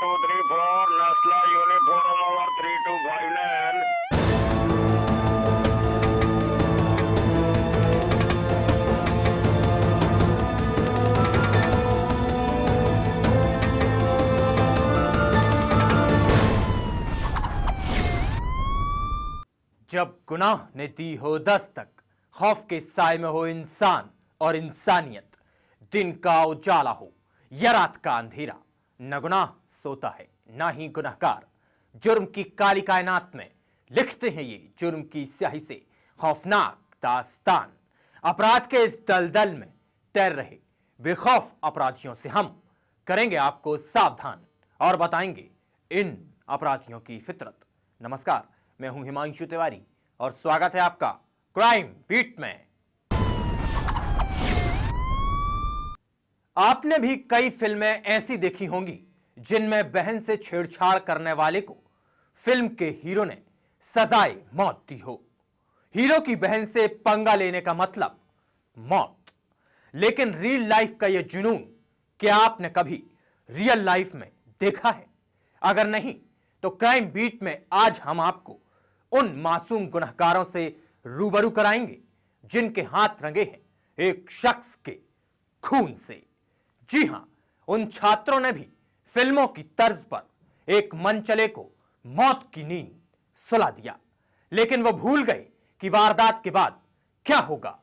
234, Nasla uniform over 3259. जब गुनाह ने दी हो दस्तक, खौफ के साए में हो इंसान और इंसानियत, दिन का उजाला हो या रात का अंधेरा, न गुनाह सोता है ना ही गुनहगार। जुर्म की काली कायनात में लिखते हैं ये जुर्म की स्याही से खौफनाक दास्तान। अपराध के इस दलदल में तैर रहे बेखौफ अपराधियों से हम करेंगे आपको सावधान और बताएंगे इन अपराधियों की फितरत। नमस्कार, मैं हूं हिमांशु तिवारी और स्वागत है आपका क्राइम बीट में। आपने भी कई फिल्में ऐसी देखी होंगी जिनमें बहन से छेड़छाड़ करने वाले को फिल्म के हीरो ने सजाए मौत दी हो। हीरो की बहन से पंगा लेने का मतलब मौत। लेकिन रियल लाइफ का यह जुनून क्या आपने कभी रियल लाइफ में देखा है? अगर नहीं तो क्राइम बीट में आज हम आपको उन मासूम गुनहगारों से रूबरू कराएंगे जिनके हाथ रंगे हैं एक शख्स के खून से। जी हां, उन छात्रों ने भी फिल्मों की तर्ज पर एक मनचले को मौत की नींद सुला दिया, लेकिन वो भूल गए कि वारदात के बाद क्या होगा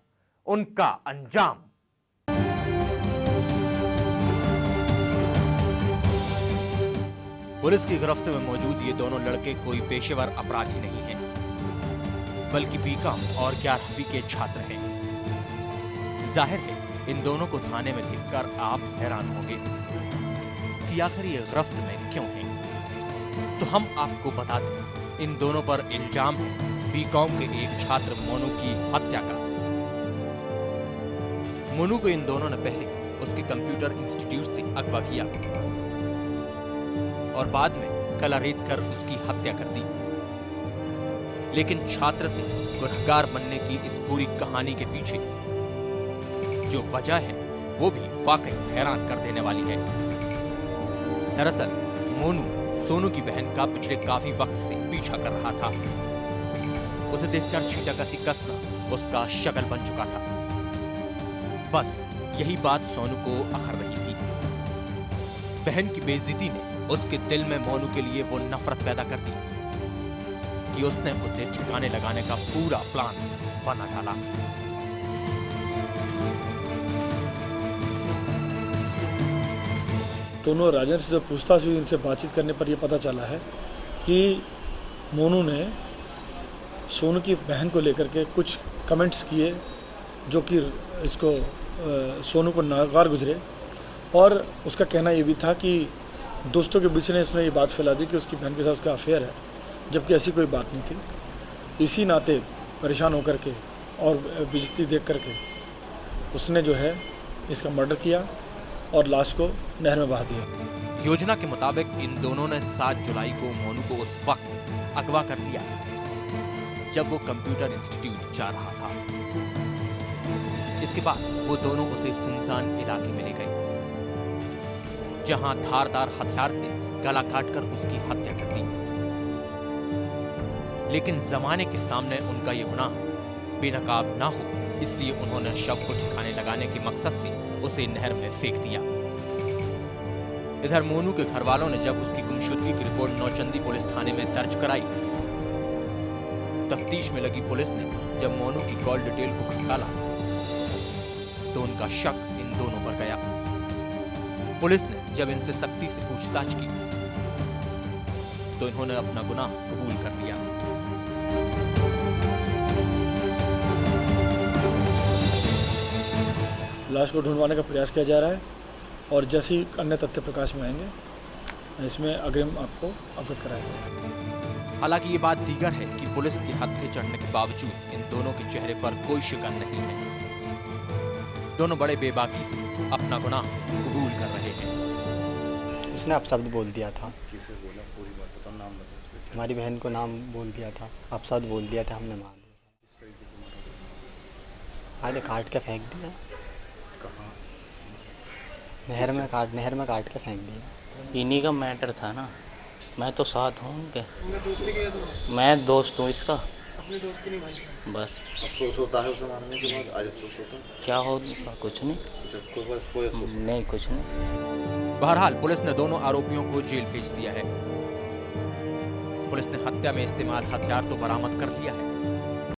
उनका अंजाम। पुलिस की गिरफ्त में मौजूद ये दोनों लड़के कोई पेशेवर अपराधी नहीं हैं, बल्कि बीकॉम और 11वीं के छात्र हैं। जाहिर है इन दोनों को थाने में देखकर आप हैरान होंगे कि आखिर ये गिरफ्त में क्यों हैं। तो हम आपको बता दें, इन दोनों पर इल्जाम है बीकॉम के एक छात्र मोनू की हत्या का। मोनू को इन दोनों ने पहले उसके कंप्यूटर इंस्टीट्यूट से अगवा किया और बाद में गला रेत कर उसकी हत्या कर दी। लेकिन छात्र से गुनहगार बनने की इस पूरी कहानी के पीछे जो वजह है वो भी वाकई हैरान कर देने वाली है। दरअसल मोनू सोनू की बहन का पिछले काफी वक्त से पीछा कर रहा था। उसे देखकर छीटाकसी कसना उसका शगल बन चुका था। बस यही बात सोनू को अखर रही थी। बहन की बेइज्जती ने उसके दिल में मोनू के लिए वो नफरत पैदा कर दी कि उसने उसे ठिकाने लगाने का पूरा प्लान बना डाला। दोनों राजन से जब पूछताछ हुई, उनसे बातचीत करने पर यह पता चला है कि मोनू ने सोनू की बहन को लेकर के कुछ कमेंट्स किए जो कि इसको सोनू को नागवार गुजरे, और उसका कहना यह भी था कि दोस्तों के बीच ने इसने ये बात फैला दी कि उसकी बहन के साथ उसका अफेयर है, जबकि ऐसी कोई बात नहीं थी। इसी नाते परेशान होकर के और बेइज्जती देख करके उसने जो है इसका मर्डर किया और लाश को नहर में बहा दिया। योजना के मुताबिक इन दोनों ने 7 जुलाई को मोनू को उस वक्त अगवा कर लिया जब वो कंप्यूटर इंस्टीट्यूट जा रहा था। इसके बाद वो दोनों उसे सुनसान इलाके में ले गए जहां धारदार हथियार से गला काटकर उसकी हत्या कर दी। लेकिन जमाने के सामने उनका ये गुनाह बेनकाब ना हो, इसलिए उन्होंने शव को ठिकाने लगाने के मकसद से उसे नहर में फेंक दिया। इधर मोनू के घर वालों ने जब उसकी गुमशुदगी की रिपोर्ट नौचंदी पुलिस थाने में दर्ज कराई, तफ्तीश में लगी पुलिस ने जब मोनू की कॉल डिटेल को खंगाला तो उनका शक इन दोनों पर गया। पुलिस ने जब इनसे सख्ती से पूछताछ की तो इन्होंने अपना गुनाह कबूल कर लिया। लाश को ढूंढवाने का प्रयास किया जा रहा है और जैसे ही अन्य तथ्य प्रकाश में आएंगे इसमें अग्रिम आपको अवगत कराया जाएगा। हालांकि ये बात दीगर है कि पुलिस की हत्या चढ़ने के बावजूद इन दोनों के चेहरे पर कोई शिकन नहीं है। दोनों बड़े बेबाकी से अपना गुनाह कबूल कर रहे हैं। इसने अपशब्द बोल दिया था। किसे बोला? पूरी बात बताओ, नाम बताओ। हमारी बहन को नाम बोल दिया था, अपशब्द बोल दिया था, हमने मान लिया। किस तरीके से मारा? आगे काट के फेंक दिया। कहाँ? नहर में काट के फेंक दिया। इन्हीं का मैटर था ना, मैं तो साथ हूँ उनके। मैं दोस्त हूँ इसका, बस। अफसोस होता है उसे मारने के बाद? आज अफसोस होता है? क्या हो, कुछ नहीं, कोई अफसोस नहीं कुछ नहीं। बहरहाल पुलिस ने दोनों आरोपियों को जेल भेज दिया है। पुलिस ने हत्या में इस्तेमाल हथियार तो बरामद कर लिया है,